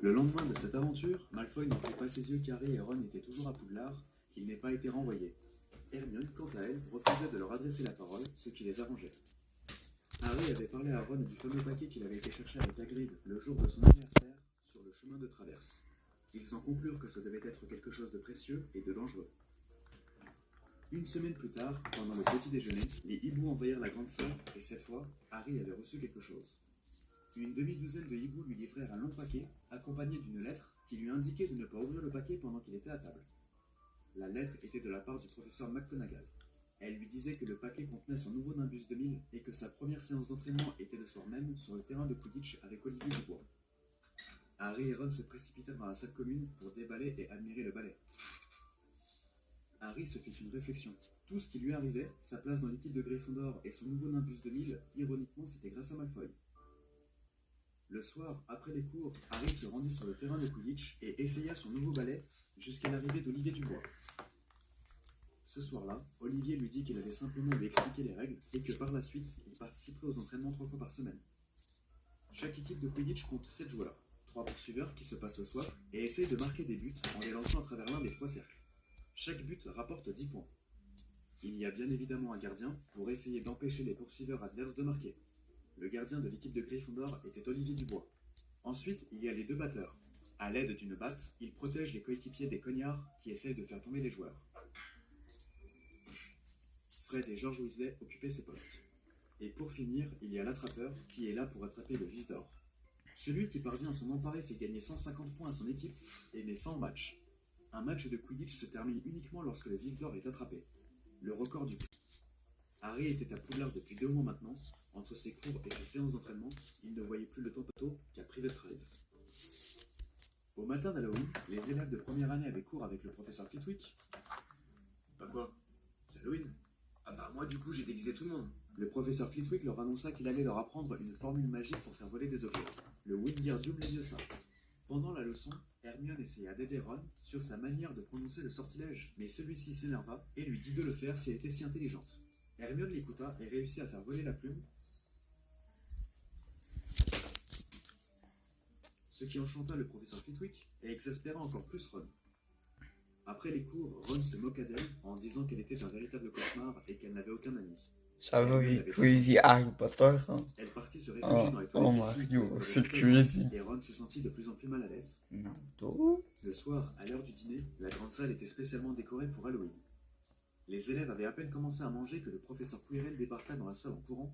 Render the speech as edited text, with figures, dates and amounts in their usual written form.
Le lendemain de cette aventure, Malfoy n'en fait pas ses yeux qu'Harry et Ron étaient toujours à Poudlard, qu'ils n'aient pas été renvoyés. Hermione, quant à elle, refusait de leur adresser la parole, ce qui les arrangeait. Harry avait parlé à Ron du fameux paquet qu'il avait été chercher avec Hagrid le jour de son anniversaire sur le chemin de traverse. Ils en conclurent que ça devait être quelque chose de précieux et de dangereux. Une semaine plus tard, pendant le petit déjeuner, les hiboux envahirent la grande salle et cette fois, Harry avait reçu quelque chose. Une demi-douzaine de hiboux lui livrèrent un long paquet, accompagné d'une lettre qui lui indiquait de ne pas ouvrir le paquet pendant qu'il était à table. La lettre était de la part du professeur McGonagall. Elle lui disait que le paquet contenait son nouveau Nimbus 2000 et que sa première séance d'entraînement était le soir même sur le terrain de Quidditch avec Olivier Dubois. Harry et Ron se précipitèrent dans la salle commune pour déballer et admirer le ballet. Harry se fit une réflexion. Tout ce qui lui arrivait, sa place dans l'équipe de Gryffondor et son nouveau Nimbus 2000, ironiquement, c'était grâce à Malfoy. Le soir, après les cours, Harry se rendit sur le terrain de Quidditch et essaya son nouveau ballet jusqu'à l'arrivée d'Olivier Dubois. Ce soir-là, Olivier lui dit qu'il allait simplement lui expliquer les règles et que par la suite, il participerait aux entraînements 3 fois par semaine. Chaque équipe de Quidditch compte 7 joueurs, 3 poursuiveurs qui se passent au soir et essayent de marquer des buts en les lançant à travers l'un des 3 cercles. Chaque but rapporte 10 points. Il y a bien évidemment un gardien pour essayer d'empêcher les poursuiveurs adverses de marquer. Le gardien de l'équipe de Gryffondor était Olivier Dubois. Ensuite, il y a les 2 batteurs. À l'aide d'une batte, ils protègent les coéquipiers des cognards qui essayent de faire tomber les joueurs. Fred et George Weasley occupaient ces postes. Et pour finir, il y a l'attrapeur qui est là pour attraper le vif d'or. Celui qui parvient à s'en emparer fait gagner 150 points à son équipe et met fin au match. Un match de Quidditch se termine uniquement lorsque le vif d'or est attrapé. Le record du Harry était à Poudlard depuis 2 mois maintenant. Entre ses cours et ses séances d'entraînement, il ne voyait plus le temps bateau qu'à Private Drive. Au matin d'Halloween, les élèves de première année avaient cours avec le professeur Flitwick. Bah quoi? C'est Halloween? Ah bah moi du coup j'ai déguisé tout le monde. Le professeur Flitwick leur annonça qu'il allait leur apprendre une formule magique pour faire voler des objets, le Wingardium Leviosa. Pendant la leçon, Hermione essaya d'aider Ron sur sa manière de prononcer le sortilège, mais celui-ci s'énerva et lui dit de le faire si elle était si intelligente. Hermione l'écouta et réussit à faire voler la plume, ce qui enchanta le professeur Flitwick et exaspéra encore plus Ron. Après les cours, Ron se moqua d'elle en disant qu'elle était un véritable cauchemar et qu'elle n'avait aucun ami. Ça va être crazy Harry Potter, hein? Elle partit se réfugier dans les Oh toilettes des filles Mario, pour c'est rester crazy. et Ron se sentit de plus en plus mal à l'aise. Non, Le soir, à l'heure du dîner, la grande salle était spécialement décorée pour Halloween. Les élèves avaient à peine commencé à manger que le professeur Quirrell débarqua dans la salle en courant